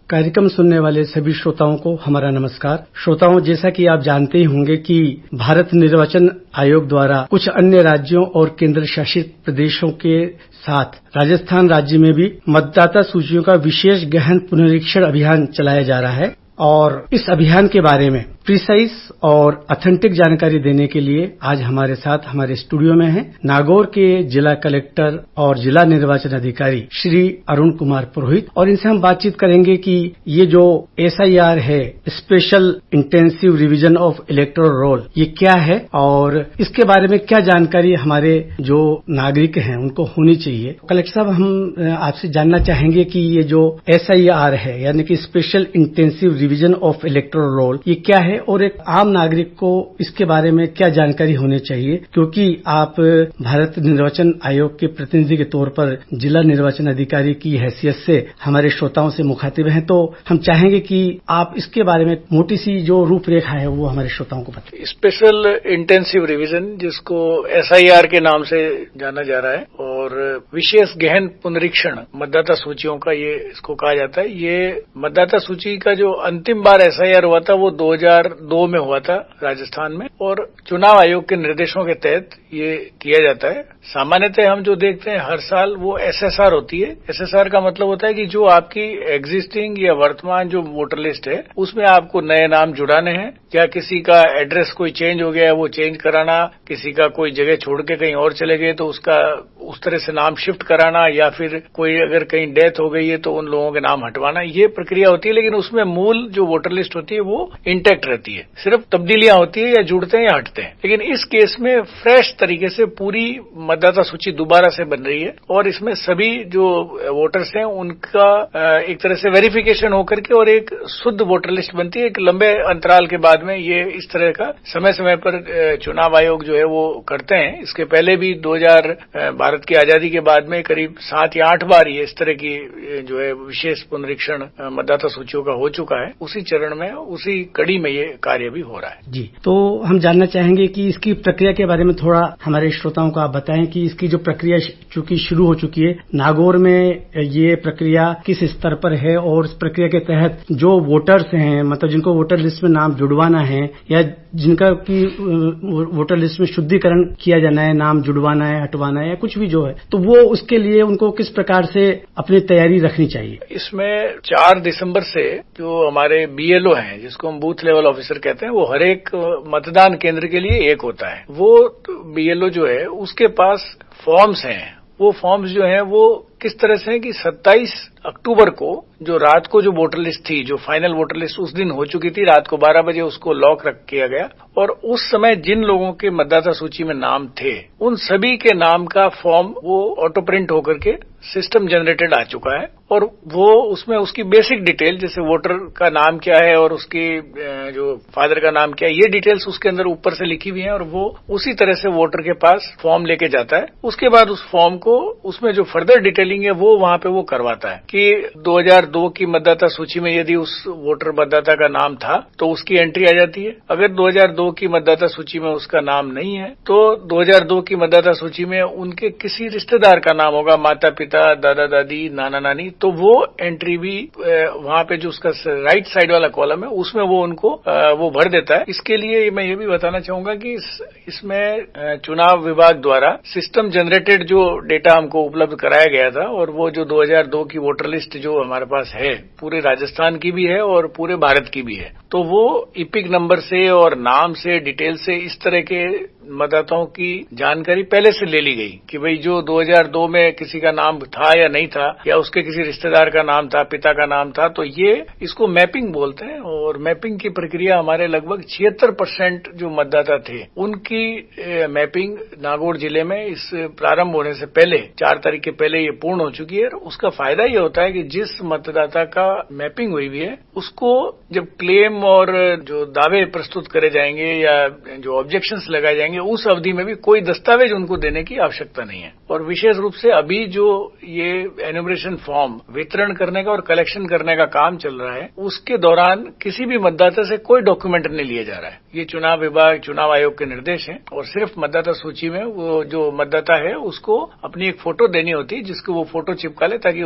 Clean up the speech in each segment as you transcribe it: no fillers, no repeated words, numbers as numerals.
कार्यक्रम सुनने वाले सभी श्रोताओं को हमारा नमस्कार। श्रोताओं, जैसा कि आप जानते ही होंगे कि भारत निर्वाचन आयोग द्वारा कुछ अन्य राज्यों और केंद्र शासित प्रदेशों के साथ राजस्थान राज्य में भी मतदाता सूचियों का विशेष गहन पुनरीक्षण अभियान चलाया जा रहा है और इस अभियान के बारे में प्रिसाइज और ऑथेंटिक जानकारी देने के लिए आज हमारे साथ हमारे स्टूडियो में हैं नागौर के जिला कलेक्टर और जिला निर्वाचन अधिकारी श्री अरुण कुमार पुरोहित, और इनसे हम बातचीत करेंगे कि ये जो SIR है, special intensive revision of electoral roll, ये क्या है और इसके बारे में क्या जानकारी हमारे जो नागरिक हैं उनको होनी चाहिए। कलेक्टर साहब, हम आपसे जानना चाहेंगे कि ये जो SIR है यानी कि special intensive revision of electoral roll, ये क्या है और एक आम नागरिक को इसके बारे में क्या जानकारी होनी चाहिए, क्योंकि आप भारत निर्वाचन आयोग के प्रतिनिधि के तौर पर जिला निर्वाचन अधिकारी की हैसियत से हमारे श्रोताओं से मुखातिब हैं, तो हम चाहेंगे कि आप इसके बारे में मोटी सी जो रूपरेखा है वो हमारे श्रोताओं को बताएं। स्पेशल इंटेंसिव रिवीजन, जिसको SIR के नाम से जाना जा रहा है, और विशेष गहन पुनरीक्षण मतदाता सूचियों का ये इसको कहा जाता है। ये मतदाता सूची का जो अंतिम बार SIR हुआ था वो 2002 में हुआ था राजस्थान में, और चुनाव आयोग के निर्देशों के तहत ये किया जाता है। सामान्यतः हम जो देखते हैं हर साल वो SSR होती है। SSR का मतलब होता है कि जो आपकी एग्जिस्टिंग या वर्तमान जो वोटर लिस्ट है उसमें आपको नए नाम जुड़ाने हैं, या किसी का एड्रेस कोई चेंज हो गया है वो चेंज कराना, किसी का कोई जगह छोड़ के कहीं और चले गए तो उसका उस तरह से नाम शिफ्ट कराना, या फिर कोई अगर कहीं डेथ हो गई है तो उन लोगों के नाम हटवाना, ये प्रक्रिया होती है। लेकिन उसमें मूल जो वोटर लिस्ट होती है वो इंटैक्ट रहती है, सिर्फ तब्दीलियां होती है, या जुड़ते हैं या हटते हैं। लेकिन इस केस में फ्रेश तरीके से पूरी मतदाता सूची दोबारा से बन रही है, और इसमें सभी जो वोटर्स हैं उनका एक तरह से वेरिफिकेशन होकर के और एक शुद्ध वोटर लिस्ट बनती है। एक लंबे अंतराल के बाद में ये इस तरह का समय समय पर चुनाव आयोग जो है वो करते हैं। इसके पहले भी भारत की आजादी के बाद में करीब 7 या 8 बार ये इस तरह की जो है विशेष पुनरीक्षण मतदाता सूचियों का हो चुका है। उसी चरण में, उसी कड़ी में ये कार्य भी हो रहा है। जी, तो हम जानना चाहेंगे कि इसकी प्रक्रिया के बारे में थोड़ा हमारे श्रोताओं को आप बताएं कि इसकी जो प्रक्रिया चूंकि शुरू हो चुकी है, नागौर में ये प्रक्रिया किस स्तर पर है, और इस प्रक्रिया के तहत जो वोटर्स हैं, मतलब जिनको वोटर लिस्ट में नाम जुड़वाना है या जिनका की वोटर लिस्ट में शुद्धिकरण किया जाना है, नाम जुड़वाना है, हटवाना है, या कुछ भी जो है, तो वो उसके लिए उनको किस प्रकार से अपनी तैयारी रखनी चाहिए। इसमें 4 दिसंबर से जो हमारे BLO हैं, जिसको हम बूथ लेवल ऑफिसर कहते हैं, वो हर एक मतदान केंद्र के लिए एक होता है। वो BLO जो है उसके पास फॉर्म्स हैं। वो फॉर्म्स जो हैं वो किस तरह से है कि 27 अक्टूबर को जो रात को जो वोटर लिस्ट थी, जो फाइनल वोटर लिस्ट उस दिन हो चुकी थी, रात को 12 बजे उसको लॉक रख किया गया, और उस समय जिन लोगों के मतदाता सूची में नाम थे उन सभी के नाम का फॉर्म वो ऑटो प्रिंट होकर के सिस्टम जनरेटेड आ चुका है। और वो उसमें उसकी बेसिक डिटेल, जैसे वोटर का नाम क्या है और उसकी जो फादर का नाम क्या है, ये डिटेल्स उसके अंदर ऊपर से लिखी हुई हैं, और वो उसी तरह से वोटर के पास फॉर्म लेके जाता है। उसके बाद उस फॉर्म को, उसमें जो फर्दर डिटेलिंग है वो वहां पे वो करवाता है कि 2002 की मतदाता सूची में यदि उस वोटर मतदाता का नाम था तो उसकी एंट्री आ जाती है। अगर 2002 की मतदाता सूची में उसका नाम नहीं है तो 2002 की मतदाता सूची में उनके किसी रिश्तेदार का नाम होगा, माता पिता, दादा दादी, नाना नानी, तो वो एंट्री भी वहां पे जो उसका राइट साइड वाला कॉलम है उसमें वो उनको वो भर देता है। इसके लिए मैं ये भी बताना चाहूंगा कि इसमें चुनाव विभाग द्वारा सिस्टम जनरेटेड जो डेटा हमको उपलब्ध कराया गया था, और वो जो 2002 की वोटर लिस्ट जो हमारे पास है, पूरे राजस्थान की भी है और पूरे भारत की भी है, तो वो इपिक नंबर से और नाम से, डिटेल से, इस तरह के मतदाताओं की जानकारी पहले से ले ली गई कि भाई जो 2002 में किसी का नाम था या नहीं था, या उसके किसी रिश्तेदार का नाम था, पिता का नाम था, तो ये इसको मैपिंग बोलते हैं। और मैपिंग की प्रक्रिया हमारे लगभग 76% जो मतदाता थे उनकी मैपिंग नागौर जिले में इस प्रारंभ होने से पहले 4 तारीख के पहले ये पूर्ण हो चुकी है। उसका फायदा ये होता है कि जिस मतदाता का मैपिंग हुई हुई है उसको जब क्लेम और जो दावे प्रस्तुत करे जाएंगे या जो ऑब्जेक्शंस लगाए जाएंगे ये उस अवधि में भी कोई दस्तावेज उनको देने की आवश्यकता नहीं है। और विशेष रूप से अभी जो ये एन्यूमरेशन फॉर्म वितरण करने का और कलेक्शन करने का काम चल रहा है, उसके दौरान किसी भी मतदाता से कोई डॉक्यूमेंट नहीं लिया जा रहा है। ये चुनाव विभाग, चुनाव आयोग के निर्देश हैं और सिर्फ मतदाता सूची में वो जो मतदाता है उसको अपनी एक फोटो देनी होती है, जिसको वो फोटो चिपका ले, ताकि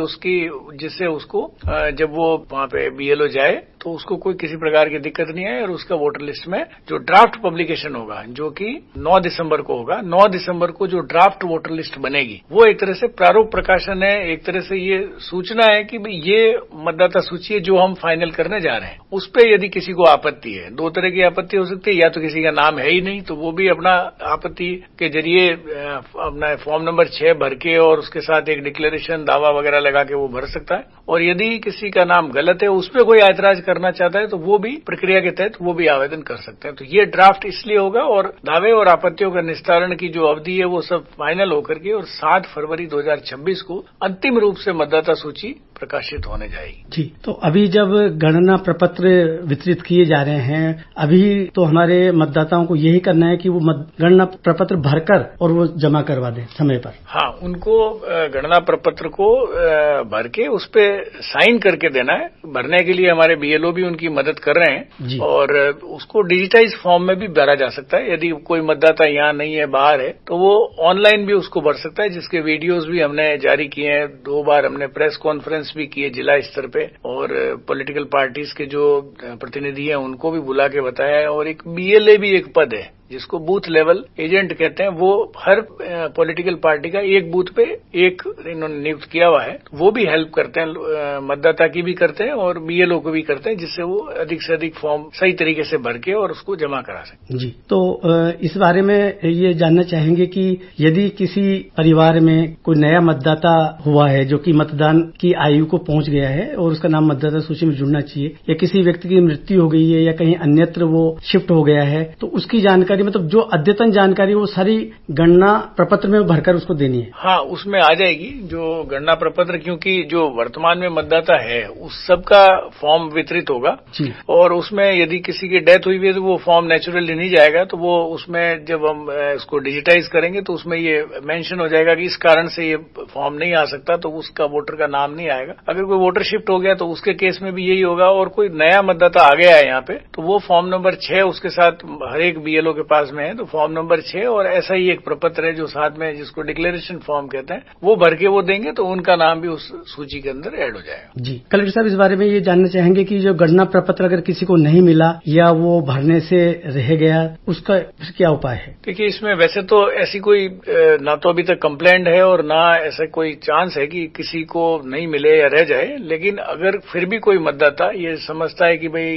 जिससे उसको जब वो वहां पे बीएलओ जाए तो उसको कोई किसी प्रकार की दिक्कत नहीं आए। और उसका वोटर लिस्ट में जो ड्राफ्ट पब्लिकेशन होगा, जो कि 9 दिसंबर को होगा, 9 दिसंबर को जो ड्राफ्ट वोटर लिस्ट बनेगी, वो एक तरह से प्रारूप प्रकाशन है, एक तरह से ये सूचना है कि भाई ये मतदाता सूची है जो हम फाइनल करने जा रहे हैं। उस पर यदि किसी को आपत्ति है, दो तरह की आपत्ति हो सकती है, या तो किसी का नाम है ही नहीं तो वो भी अपना आपत्ति के जरिए अपना फॉर्म नंबर 6 भर के और उसके साथ एक डिक्लेरेशन, दावा वगैरह लगा के वो भर सकता है। और यदि किसी का नाम गलत है, उस पर कोई ऐतराज करना चाहता है तो वो भी प्रक्रिया के तहत वो भी आवेदन कर सकते हैं। तो ये ड्राफ्ट इसलिए होगा और दावे और आपत्तियों का निस्तारण की जो अवधि है वो सब फाइनल होकर के और 7 फरवरी 2026 को अंतिम रूप से मतदाता सूची प्रकाशित होने जाएगी। जी, तो अभी जब गणना प्रपत्र वितरित किए जा रहे हैं, अभी तो हमारे मतदाताओं को यही करना है कि वो गणना प्रपत्र भरकर और वो जमा करवा दें समय पर। हाँ, उनको गणना प्रपत्र को भर के उस पे साइन करके देना है। भरने के लिए हमारे बीएलओ भी उनकी मदद कर रहे हैं और उसको डिजिटाइज फॉर्म में भी भरा जा सकता है। यदि कोई मतदाता यहाँ नहीं है, बाहर है, तो वो ऑनलाइन भी उसको भर सकता है, जिसके वीडियोज भी हमने जारी किए हैं। 2 बार हमने प्रेस कॉन्फ्रेंस भी किए जिला स्तर पे और पॉलिटिकल पार्टीज के जो प्रतिनिधि हैं उनको भी बुला के बताया है। और एक बीएलए भी एक पद है जिसको बूथ लेवल एजेंट कहते हैं, वो हर पॉलिटिकल पार्टी का एक बूथ पे एक इन्होंने नियुक्त किया हुआ है। वो भी हेल्प करते हैं, मतदाता की भी करते हैं और बीएलओ को भी करते हैं, जिससे वो अधिक से अधिक फॉर्म सही तरीके से भर के और उसको जमा करा सकें। जी, तो इस बारे में ये जानना चाहेंगे कि यदि किसी परिवार में कोई नया मतदाता हुआ है जो कि मतदान की आयु को पहुंच गया है और उसका नाम मतदाता सूची में जुड़ना चाहिए, या किसी व्यक्ति की मृत्यु हो गई है या कहीं अन्यत्र वो शिफ्ट हो गया है, तो उसकी जानकारी मतलब जो अद्यतन जानकारी वो सारी गणना प्रपत्र में भरकर उसको देनी है। हाँ, उसमें आ जाएगी जो गणना प्रपत्र, क्योंकि जो वर्तमान में मतदाता है उस सबका फॉर्म वितरित होगा और उसमें यदि किसी की डेथ हुई है तो वो फॉर्म नेचुरली नहीं जाएगा। तो वो उसमें जब हम इसको डिजिटाइज करेंगे तो उसमें ये मेंशन हो जाएगा कि इस कारण से ये फॉर्म नहीं आ सकता, तो उसका वोटर का नाम नहीं आएगा। अगर कोई वोटर शिफ्ट हो गया तो उसके केस में भी यही होगा। और कोई नया मतदाता आ गया है यहाँ पे तो वो फॉर्म नंबर 6 उसके साथ हर एक बीएलओ के पास में है, तो फॉर्म नंबर 6 और ऐसा ही एक प्रपत्र है जो साथ में, जिसको डिक्लेरेशन फॉर्म कहते हैं, वो भर के वो देंगे तो उनका नाम भी उस सूची के अंदर ऐड हो जाएगा। जी, कलेक्टर साहब इस बारे में ये जानना चाहेंगे कि जो गणना प्रपत्र अगर किसी को नहीं मिला या वो भरने से रह गया, उसका क्या उपाय है? देखिए, इसमें वैसे तो ऐसी कोई ना तो अभी तक कंप्लेंट है और ना ऐसा कोई चांस है कि किसी को नहीं मिले या रह जाए। लेकिन अगर फिर भी कोई मतदाता ये समझता है कि भाई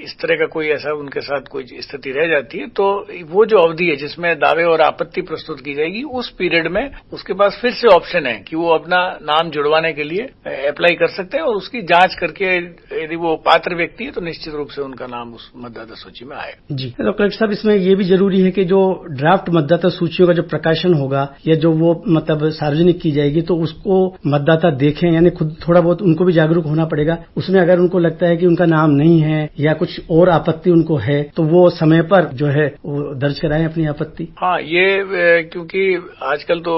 इस तरह का कोई ऐसा उनके साथ कोई स्थिति रह जाती है, तो वो जो अवधि है जिसमें दावे और आपत्ति प्रस्तुत की जाएगी, उस पीरियड में उसके पास फिर से ऑप्शन है कि वो अपना नाम जुड़वाने के लिए अप्लाई कर सकते हैं और उसकी जांच करके यदि वो पात्र व्यक्ति है तो निश्चित रूप से उनका नाम उस मतदाता सूची में आएगा। जी, तो कलेक्टर साहब इसमें ये भी जरूरी है कि जो ड्राफ्ट मतदाता सूचियों का जो प्रकाशन होगा या जो वो मतलब सार्वजनिक की जाएगी तो उसको मतदाता देखें, यानी खुद थोड़ा बहुत उनको भी जागरूक होना पड़ेगा। उसमें अगर उनको लगता है कि उनका नाम नहीं है या कुछ और आपत्ति उनको है तो वो समय पर जो है वो दर्ज कराएं अपनी आपत्ति। हाँ, ये क्योंकि आजकल तो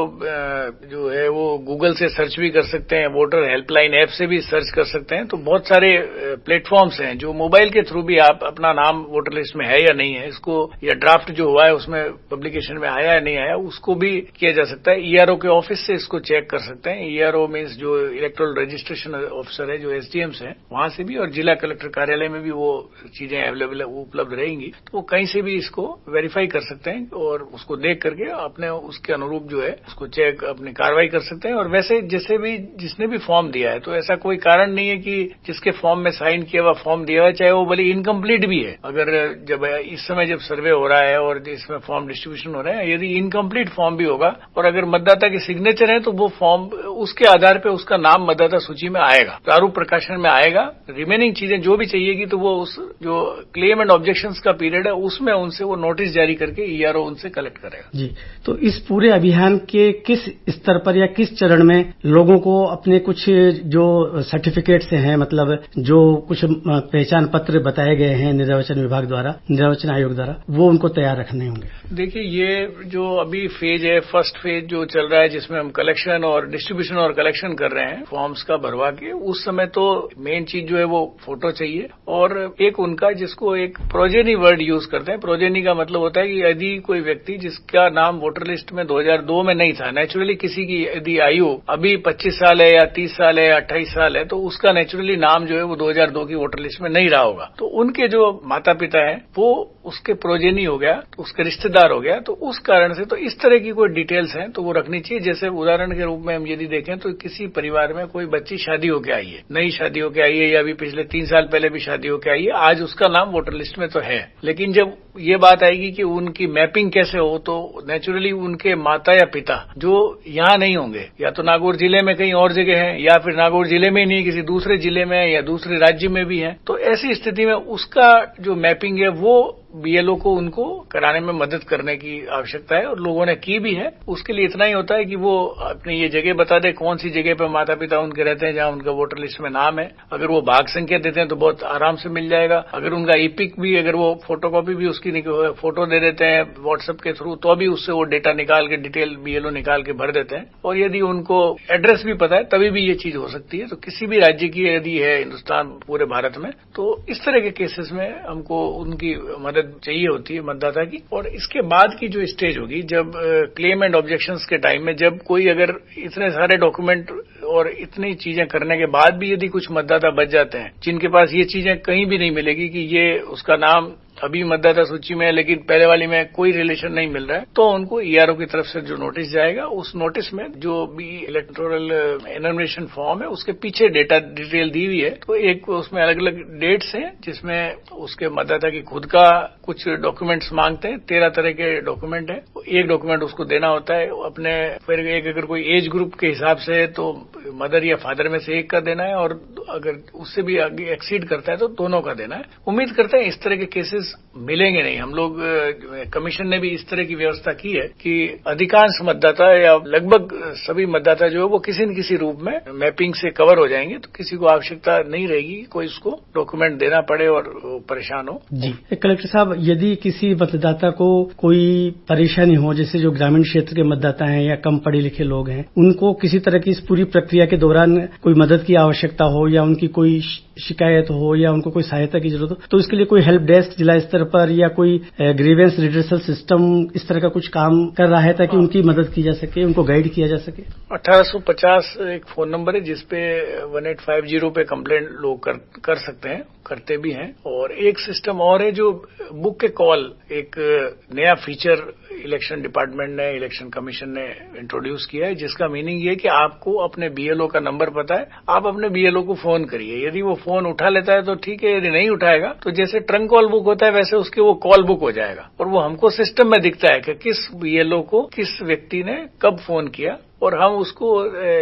जो है वो गूगल से सर्च भी कर सकते हैं, वोटर हेल्पलाइन ऐप से भी सर्च कर सकते हैं। तो बहुत सारे प्लेटफॉर्म्स हैं जो मोबाइल के थ्रू भी आप अपना नाम वोटर लिस्ट में है या नहीं है, इसको या ड्राफ्ट जो हुआ है उसमें पब्लिकेशन में आया या नहीं आया, उसको भी किया जा सकता है। ईआरओ के ऑफिस से इसको चेक कर सकते हैं। ईआरओ मीन्स जो इलेक्टोरल रजिस्ट्रेशन ऑफिसर है, जो एसडीएम्स है, वहां से भी, और जिला कलेक्टर कार्यालय में भी वो चीजें अवेलेबल उपलब्ध रहेंगी। तो वो कहीं से भी इसको वेरीफाई कर सकते हैं और उसको देख करके अपने उसके अनुरूप जो है उसको चेक अपनी कार्रवाई कर सकते हैं। और वैसे जैसे भी जिसने भी फॉर्म दिया है तो ऐसा कोई कारण नहीं है कि जिसके फॉर्म में साइन किया हुआ फॉर्म दिया हुआ, चाहे वो भले इनकम्प्लीट भी है, अगर जब इस समय जब सर्वे हो रहा है और इसमें फॉर्म डिस्ट्रीब्यूशन हो रहे हैं, यदि इनकम्प्लीट फॉर्म भी होगा और अगर मतदाता के सिग्नेचर है तो वो फॉर्म उसके आधार पर उसका नाम मतदाता सूची में आएगा, प्रारूप प्रकाशन में आएगा। रिमेनिंग चीजें जो भी चाहिएगी तो वो उस जो क्लेम एंड ऑब्जेक्शंस का पीरियड है उसमें उनसे वो नोटिस जारी करके ईआरओ उनसे कलेक्ट करेगा। जी, तो इस पूरे अभियान के किस स्तर पर या किस चरण में लोगों को अपने कुछ जो सर्टिफिकेट्स हैं, मतलब जो कुछ पहचान पत्र बताए गए हैं निर्वाचन विभाग द्वारा, निर्वाचन आयोग द्वारा, वो उनको तैयार रखने होंगे? देखिए, ये जो अभी फेज है, फर्स्ट फेज जो चल रहा है, जिसमें हम कलेक्शन और डिस्ट्रीब्यूशन और कलेक्शन कर रहे हैं फॉर्म्स का भरवा के, उस समय तो मेन चीज जो है वो फोटो चाहिए और एक उनका, जिसको एक प्रोजेनी वर्ड यूज करते हैं। प्रोजेनी का मतलब होता है कि यदि कोई व्यक्ति जिसका नाम वोटर लिस्ट में 2002 में नहीं था, नेचुरली किसी की यदि आयु अभी 25 साल है या 30 साल है या 28 साल है, तो उसका नेचुरली नाम जो है वो 2002 की वोटर लिस्ट में नहीं रहा होगा। तो उनके जो माता पिता हैं वो उसके प्रोजेनी हो गया, तो उसके रिश्तेदार हो गया, तो उस कारण से तो इस तरह की कोई डिटेल्स हैं तो वो रखनी चाहिए। जैसे उदाहरण के रूप में हम यदि देखें तो किसी परिवार में कोई बच्ची शादी होकर आई है, नई शादी होकर आई है या अभी पिछले 3 साल पहले भी शादी होकर आई है, आज उसका नाम वोटर लिस्ट में तो है, लेकिन जब ये बात आएगी कि उनकी मैपिंग कैसे हो, तो नेचुरली उनके माता या पिता जो यहाँ नहीं होंगे, या तो नागौर जिले में कहीं और जगह है, या फिर नागौर जिले में ही नहीं किसी दूसरे जिले में या दूसरे राज्य में भी है, तो ऐसी स्थिति में उसका जो मैपिंग है वो बीएलओ को उनको कराने में मदद करने की आवश्यकता है, और लोगों ने की भी है। उसके लिए इतना ही होता है कि वो अपनी ये जगह बता दे, कौन सी जगह पे माता पिता उनके रहते हैं जहां उनका वोटर लिस्ट में नाम है। अगर वो भाग संख्या देते हैं तो बहुत आराम से मिल जाएगा। अगर उनका ईपिक भी, अगर वो फोटोकॉपी भी उसकी फोटो दे देते हैं व्हाट्सएप के थ्रू, तो भी उससे वो डेटा निकाल के, डिटेल बीएलओ निकाल के भर देते हैं। और यदि उनको एड्रेस भी पता है तभी भी ये चीज हो सकती है। तो किसी भी राज्य की यदि है हिन्दुस्तान पूरे भारत में, तो इस तरह के केसेस में हमको उनकी मदद चाहिए होती है मतदाता की। और इसके बाद की जो स्टेज होगी, जब क्लेम एंड ऑब्जेक्शंस के टाइम में, जब कोई अगर इतने सारे डॉक्यूमेंट और इतनी चीजें करने के बाद भी यदि कुछ मतदाता बच जाते हैं जिनके पास ये चीजें कहीं भी नहीं मिलेगी कि ये उसका नाम अभी मतदाता सूची में है लेकिन पहले वाली में कोई रिलेशन नहीं मिल रहा है, तो उनको ईआरओ की तरफ से जो नोटिस जाएगा, उस नोटिस में जो भी इलेक्टोरल एनमरेशन फॉर्म है उसके पीछे डिटेल दी हुई है। तो एक उसमें अलग अलग डेट्स हैं जिसमें उसके मतदाता की खुद का कुछ डॉक्यूमेंट्स मांगते हैं। 13 तरह के डॉक्यूमेंट है, एक डॉक्यूमेंट उसको देना होता है अपने, फिर एक अगर कोई एज ग्रुप के हिसाब से तो मदर या फादर में से एक का देना है, और अगर उससे भी आगे एक्सीड करता है तो दोनों का देना है। उम्मीद करते हैं इस तरह के केसेस मिलेंगे नहीं। हम लोग, कमीशन ने भी इस तरह की व्यवस्था की है कि अधिकांश मतदाता या लगभग सभी मतदाता जो है वो किसी न किसी रूप में मैपिंग से कवर हो जाएंगे, तो किसी को आवश्यकता नहीं रहेगी कोई उसको डॉक्यूमेंट देना पड़े और परेशान हो। जी, कलेक्टर साहब, यदि किसी मतदाता को कोई परेशानी हो, जैसे जो ग्रामीण क्षेत्र के मतदाता हैं या कम पढ़े लिखे लोग हैं, उनको किसी तरह की इस पूरी प्रक्रिया के दौरान कोई मदद की आवश्यकता हो या उनकी कोई शिकायत हो या उनको कोई सहायता की जरूरत हो, तो इसके लिए कोई हेल्प डेस्क जिला स्तर पर या कोई ग्रीवेंस रिड्रेसल सिस्टम इस तरह का कुछ काम कर रहा है ताकि उनकी मदद की जा सके, उनको गाइड किया जा सके? 1850 एक फोन नंबर है जिसपे 1850 पे कंप्लेंट लोग कर सकते हैं, करते भी हैं। और एक सिस्टम और है जो बुक के कॉल, एक नया फीचर इलेक्शन डिपार्टमेंट ने, इलेक्शन कमीशन ने इंट्रोड्यूस किया है, जिसका मीनिंग ये है कि आपको अपने बीएलओ का नंबर पता है, आप अपने बीएलओ को फोन करिए। यदि वो फोन उठा लेता है तो ठीक है, यदि नहीं उठाएगा तो जैसे ट्रंक कॉल बुक होता है वैसे उसके वो कॉल बुक हो जाएगा, और वो हमको सिस्टम में दिखता है कि किस बीएलओ को किस व्यक्ति ने कब फोन किया, और हम उसको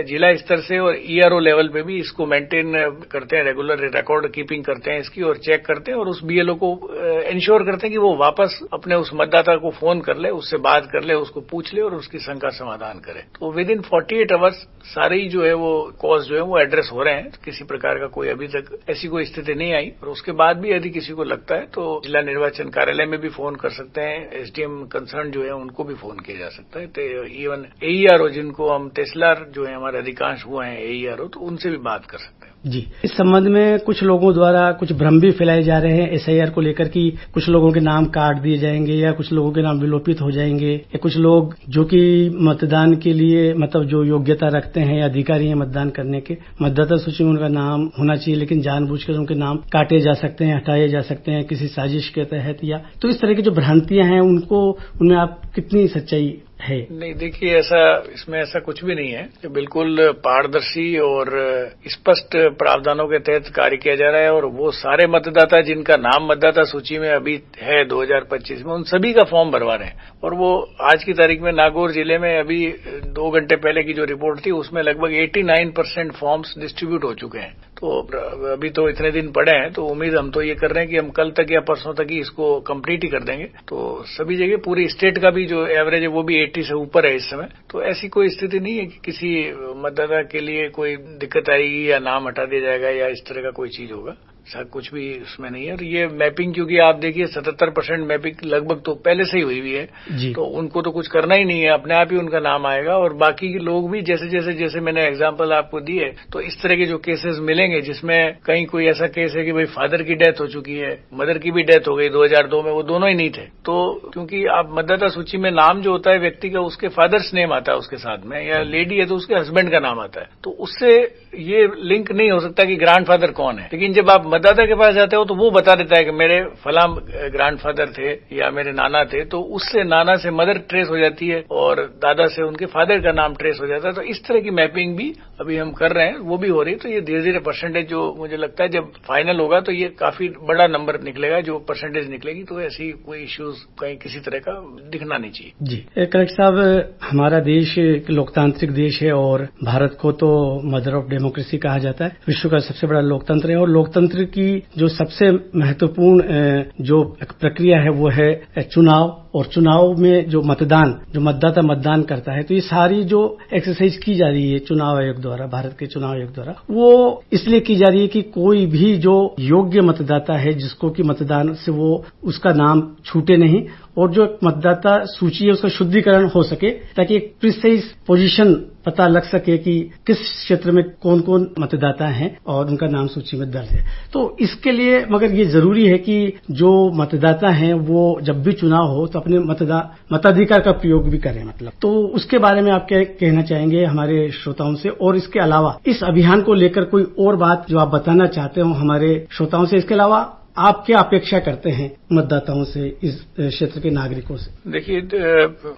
जिला स्तर से और ईआरओ लेवल पे भी इसको मेंटेन करते हैं, रेगुलर रिकॉर्ड कीपिंग करते हैं इसकी, और चेक करते हैं, और उस बीएलओ को इंश्योर करते हैं कि वो वापस अपने उस मतदाता को फोन कर ले, उससे बात कर ले, उसको पूछ ले और उसकी शंका समाधान करे। तो विद इन 48 आवर्स सारे ही जो है वो कॉज जो है वो एड्रेस हो रहे हैं। किसी प्रकार का कोई अभी तक ऐसी कोई स्थिति नहीं आई। और उसके बाद भी यदि किसी को लगता है तो जिला निर्वाचन कार्यालय में भी फोन कर सकते हैं, एसडीएम कंसर्न जो है उनको भी फोन किया जा सकता है। तो इवन एईआरओ, जिनको हम तहसीलदार जो है हमारे अधिकांश हुए हैं एईआरओ, तो उनसे भी बात कर सकते हैं। जी, इस संबंध में कुछ लोगों द्वारा कुछ भ्रम भी फैलाए जा रहे हैं एसआईआर को लेकर कि कुछ लोगों के नाम काट दिए जाएंगे या कुछ लोगों के नाम विलोपित हो जाएंगे, या कुछ लोग जो कि मतदान के लिए मतलब जो योग्यता रखते हैं या अधिकारी हैं मतदान करने के, मतदाता सूची में उनका नाम होना चाहिए लेकिन जानबूझकर उनके नाम काटे जा सकते हैं, हटाए जा सकते हैं किसी साजिश के तहत, या तो इस तरह की जो भ्रांतियां हैं उनमें आप कितनी सच्चाई है? नहीं, देखिए, इसमें ऐसा कुछ भी नहीं है। बिल्कुल पारदर्शी और स्पष्ट प्रावधानों के तहत कार्य किया जा रहा है, और वो सारे मतदाता जिनका नाम मतदाता सूची में अभी है 2025 में, उन सभी का फॉर्म भरवा रहे हैं। और वो आज की तारीख में नागौर जिले में अभी 2 घंटे पहले की जो रिपोर्ट थी उसमें लगभग 89% फॉर्म्स डिस्ट्रीब्यूट हो चुके हैं। तो अभी तो इतने दिन पड़े हैं, तो उम्मीद हम तो ये कर रहे हैं कि हम कल तक या परसों तक ही इसको कंप्लीट ही कर देंगे। तो सभी जगह पूरी स्टेट का भी जो एवरेज है वो भी 80 से ऊपर है इस समय। तो ऐसी कोई स्थिति नहीं है कि किसी मतदाता के लिए कोई दिक्कत आएगी या नाम हटा दिया जाएगा या इस तरह का कोई चीज होगा, ऐसा कुछ भी उसमें नहीं है। और ये मैपिंग, क्योंकि आप देखिए 77% मैपिंग लगभग तो पहले से ही हुई हुई है, तो उनको तो कुछ करना ही नहीं है, अपने आप ही उनका नाम आएगा। और बाकी के लोग भी जैसे मैंने एग्जांपल आपको दी है, तो इस तरह के जो केसेस मिलेंगे जिसमें कहीं कोई ऐसा केस है कि भाई फादर की डेथ हो चुकी है, मदर की भी डेथ हो गई 2002 में, वो दोनों ही नहीं थे, तो क्योंकि आप मतदाता सूची में नाम जो होता है व्यक्ति का, उसके फादर्स नेम आता है उसके साथ में, या लेडी है तो उसके हस्बैंड का नाम आता है, तो उससे ये लिंक नहीं हो सकता कि ग्रैंडफादर कौन है। लेकिन जब आप मतदाता के पास जाते हो तो वो बता देता है कि मेरे फलां ग्रैंडफादर थे या मेरे नाना थे, तो उससे नाना से मदर ट्रेस हो जाती है और दादा से उनके फादर का नाम ट्रेस हो जाता है। तो इस तरह की मैपिंग भी अभी हम कर रहे हैं, वो भी हो रही है। तो ये धीरे धीरे परसेंटेज जो मुझे लगता है जब फाइनल होगा तो ये काफी बड़ा नंबर निकलेगा, जो परसेंटेज निकलेगी। तो ऐसी कोई इश्यूज कहीं किसी तरह का दिखना नहीं चाहिए। जी कलेक्टर साहब, हमारा देश एक लोकतांत्रिक देश है और भारत को तो मदर ऑफ डेमोक्रेसी कहा जाता है, विश्व का सबसे बड़ा लोकतंत्र है। और लोकतंत्र की जो सबसे महत्वपूर्ण जो प्रक्रिया है वो है चुनाव। और चुनाव में जो मतदाता मतदान करता है, तो ये सारी जो एक्सरसाइज की जा रही है चुनाव आयोग द्वारा, भारत के चुनाव आयोग द्वारा, वो इसलिए की जा रही है कि कोई भी जो योग्य मतदाता है जिसको कि मतदान से वो उसका नाम छूटे नहीं, और जो मतदाता सूची है उसका शुद्धिकरण हो सके, ताकि एक प्रिसाइज पोजीशन पता लग सके कि किस क्षेत्र में कौन कौन मतदाता हैं और उनका नाम सूची में दर्ज है। तो इसके लिए मगर ये जरूरी है कि जो मतदाता हैं वो जब भी चुनाव हो तो अपने मताधिकार का प्रयोग भी करें। मतलब तो उसके बारे में आप क्या कहना चाहेंगे हमारे श्रोताओं से? और इसके अलावा इस अभियान को लेकर कोई और बात जो आप बताना चाहते हो हमारे श्रोताओं से? इसके अलावा आप क्या अपेक्षा करते हैं मतदाताओं से, इस क्षेत्र के नागरिकों से? देखिए,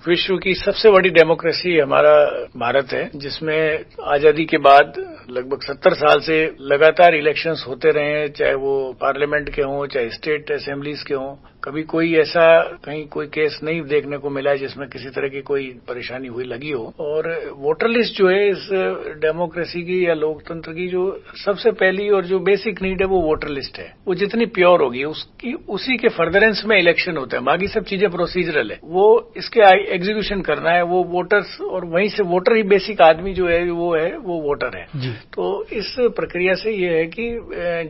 विश्व की सबसे बड़ी डेमोक्रेसी हमारा भारत है, जिसमें आजादी के बाद लगभग 70 साल से लगातार इलेक्शंस होते रहे हैं, चाहे वो पार्लियामेंट के हों चाहे स्टेट असेंबलीज के हों। कभी कोई ऐसा कहीं कोई केस नहीं देखने को मिला है जिसमें किसी तरह की कोई परेशानी हुई लगी हो। और वोटर लिस्ट जो है इस डेमोक्रेसी की या लोकतंत्र की जो सबसे पहली और जो बेसिक नीड है वो वोटर लिस्ट है। वो जितनी प्योर होगी उसी के फर्दरेंस में इलेक्शन होता है, बाकी सब चीजें प्रोसीजरल है। वो इसके एग्जीक्यूशन करना है वो वोटर्स, और वहीं से वोटर ही बेसिक आदमी जो है वो वोटर है। तो इस प्रक्रिया से ये है कि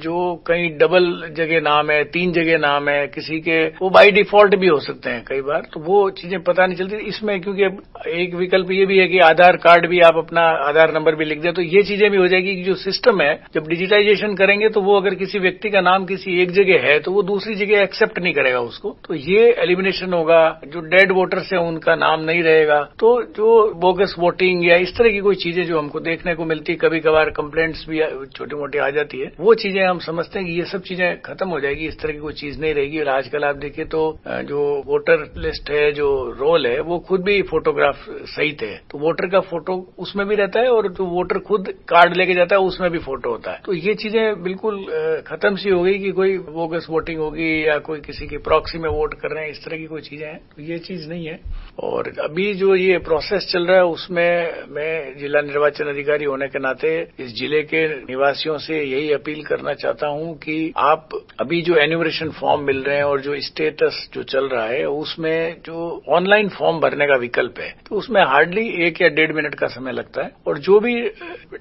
जो कहीं डबल जगह नाम है, 3 जगह नाम है किसी के, वो बाय डिफॉल्ट भी हो सकते हैं कई बार, तो वो चीजें पता नहीं चलती इसमें। क्योंकि अब एक विकल्प ये भी है कि आधार कार्ड भी आप अपना आधार नंबर भी लिख दें, तो ये चीजें भी हो जाएगी कि जो सिस्टम है जब डिजिटाइजेशन करेंगे तो वो अगर किसी व्यक्ति का नाम किसी एक जगह है तो वो दूसरी जगह एक्सेप्ट नहीं करेगा उसको, तो ये एलिमिनेशन होगा। जो डेड वोटर्स है उनका नाम नहीं रहेगा। तो जो बोगस वोटिंग या इस तरह की कोई चीजें जो हमको देखने को मिलती है, कभी कभार कंप्लेंट्स भी छोटी मोटी आ जाती है, वो चीजें हम समझते हैं कि ये सब चीजें खत्म हो जाएगी, इस तरह की कोई चीज नहीं रहेगी। और आजकल आप देखिए तो जो वोटर लिस्ट है, जो रोल है, वो खुद भी फोटोग्राफ सहित है, तो वोटर का फोटो उसमें भी रहता है और जो वोटर खुद कार्ड लेके जाता है उसमें भी फोटो होता है। तो ये चीजें बिल्कुल खत्म सी हो गई कि कोई बोगस वोटिंग होगी या कोई किसी की प्रॉक्सी में वोट कर रहे हैं, इस तरह की कोई चीजें हैं, तो ये चीज नहीं है। और अभी जो ये प्रोसेस चल रहा है उसमें मैं जिला निर्वाचन अधिकारी होने के नाते इस जिले के निवासियों से यही अपील करना चाहता हूं कि आप अभी जो एन्यूमरेशन फॉर्म मिल रहे हैं और जो स्टेटस जो चल रहा है उसमें जो ऑनलाइन फॉर्म भरने का विकल्प है, तो उसमें हार्डली 1 या 1.5 मिनट का समय लगता है। और जो भी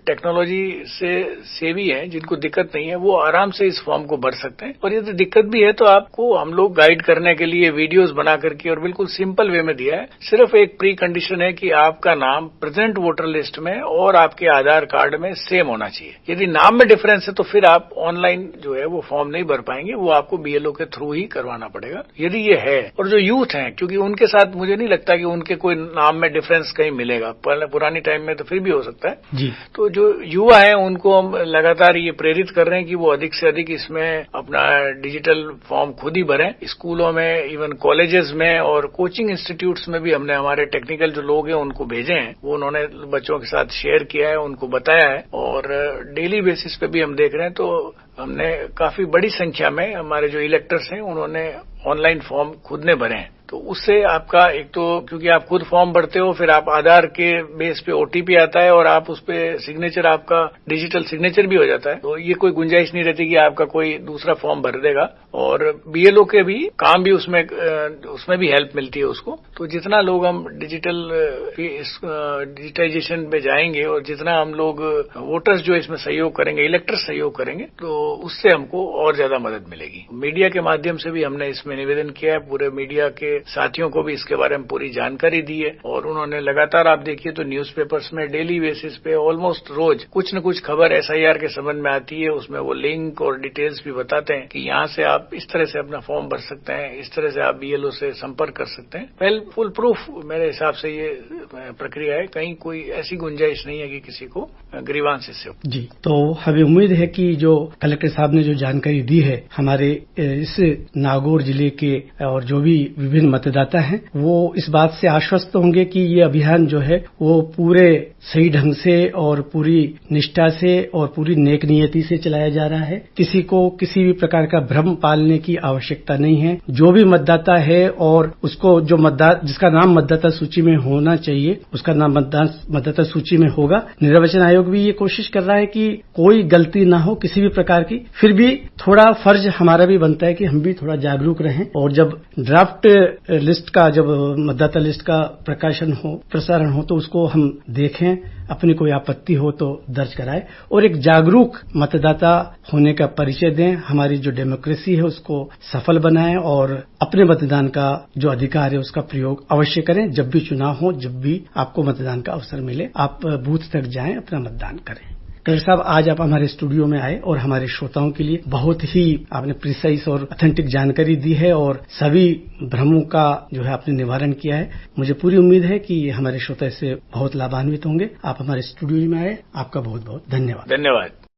टेक्नोलॉजी से सेवी है, जिनको दिक्कत नहीं है, वो आराम से इस फॉर्म को भर सकते हैं। और यदि दिक्कत भी है तो आपको हम लोग गाइड करने के लिए वीडियोस बना करके और बिल्कुल सिंपल वे में दिया है। सिर्फ एक प्री कंडीशन है कि आपका नाम प्रेजेंट वोटर लिस्ट में और आपके आधार कार्ड में सेम होना चाहिए। यदि नाम में डिफरेंस है तो फिर आप ऑनलाइन जो है वो फॉर्म नहीं भर पाएंगे, वो आपको बीएलओ के थ्रू ही करवाना पड़ेगा यदि ये है। और जो यूथ हैं, क्योंकि उनके साथ मुझे नहीं लगता कि उनके कोई नाम में डिफरेंस कहीं मिलेगा, पुरानी टाइम में तो फिर भी हो सकता है जी। तो जो युवा है उनको हम लगातार ये प्रेरित कर रहे हैं कि वो अधिक से अधिक इसमें अपना डिजिटल फॉर्म खुद ही भरें। स्कूलों में, इवन कॉलेजेस में और कोचिंग इंस्टीट्यूट्स में भी हमने हमारे टेक्निकल जो लोग हैं उनको भेजे हैं, वो उन्होंने बच्चों के साथ शेयर किया है, उनको बताया है। और डेली बेसिस पे भी हम देख रहे हैं तो हमने काफी बड़ी संख्या में हमारे जो इलेक्टर्स हैं उन्होंने ऑनलाइन फॉर्म खुद ने भरे हैं। तो उससे आपका एक तो क्योंकि आप खुद फॉर्म भरते हो, फिर आप आधार के बेस पे ओटीपी आता है और आप उस पे सिग्नेचर आपका डिजिटल सिग्नेचर भी हो जाता है। तो ये कोई गुंजाइश नहीं रहती कि आपका कोई दूसरा फॉर्म भर देगा। और बीएलओ के भी काम भी उसमें भी हेल्प मिलती है उसको। तो जितना लोग हम डिजिटाइजेशन पे जाएंगे और जितना हम लोग वोटर्स जो इसमें सहयोग करेंगे, इलेक्टर्स सहयोग करेंगे, तो उससे हमको और ज्यादा मदद मिलेगी। मीडिया के माध्यम से भी हमने इसमें निवेदन किया है, पूरे मीडिया के साथियों को भी इसके बारे में पूरी जानकारी दी है और उन्होंने लगातार, आप देखिए तो न्यूज़पेपर्स में डेली बेसिस पे ऑलमोस्ट रोज कुछ न कुछ खबर एसआईआर के संबंध में आती है। उसमें वो लिंक और डिटेल्स भी बताते हैं कि यहाँ से आप इस तरह से अपना फॉर्म भर सकते हैं, इस तरह से आप बीएलओ से संपर्क कर सकते हैं। वेल, फुल प्रूफ मेरे हिसाब से ये प्रक्रिया है, कहीं कोई ऐसी गुंजाइश नहीं है कि किसी को ग्रीवांस इससे हो। जी, तो हमें उम्मीद है कि जो कलेक्टर साहब ने जो जानकारी दी है हमारे इस नागौर जिले के और जो भी विभिन्न मतदाता हैं, वो इस बात से आश्वस्त होंगे कि ये अभियान जो है वो पूरे सही ढंग से और पूरी निष्ठा से और पूरी नेक नियति से चलाया जा रहा है। किसी को किसी भी प्रकार का भ्रम पालने की आवश्यकता नहीं है। जो भी मतदाता है और उसको जो जिसका नाम मतदाता सूची में होना चाहिए उसका नाम मतदाता सूची में होगा। निर्वाचन आयोग भी ये कोशिश कर रहा है कि कोई गलती ना हो किसी भी प्रकार की। फिर भी थोड़ा फर्ज हमारा भी बनता है कि हम भी थोड़ा जागरूक रहें और जब ड्राफ्ट लिस्ट का, जब मतदाता लिस्ट का प्रसारण हो तो उसको हम देखें, अपनी कोई आपत्ति हो तो दर्ज कराएं और एक जागरूक मतदाता होने का परिचय दें। हमारी जो डेमोक्रेसी है उसको सफल बनाएं और अपने मतदान का जो अधिकार है उसका प्रयोग अवश्य करें। जब भी चुनाव हो, जब भी आपको मतदान का अवसर मिले, आप बूथ तक जाएं, अपना मतदान करें। कलेक्टर साहब, आज आप हमारे स्टूडियो में आए और हमारे श्रोताओं के लिए बहुत ही आपने प्रिसाइज और ऑथेंटिक जानकारी दी है और सभी भ्रमों का जो है आपने निवारण किया है। मुझे पूरी उम्मीद है कि हमारे श्रोता इससे बहुत लाभान्वित होंगे। आप हमारे स्टूडियो में आए, आपका बहुत बहुत धन्यवाद। धन्यवाद।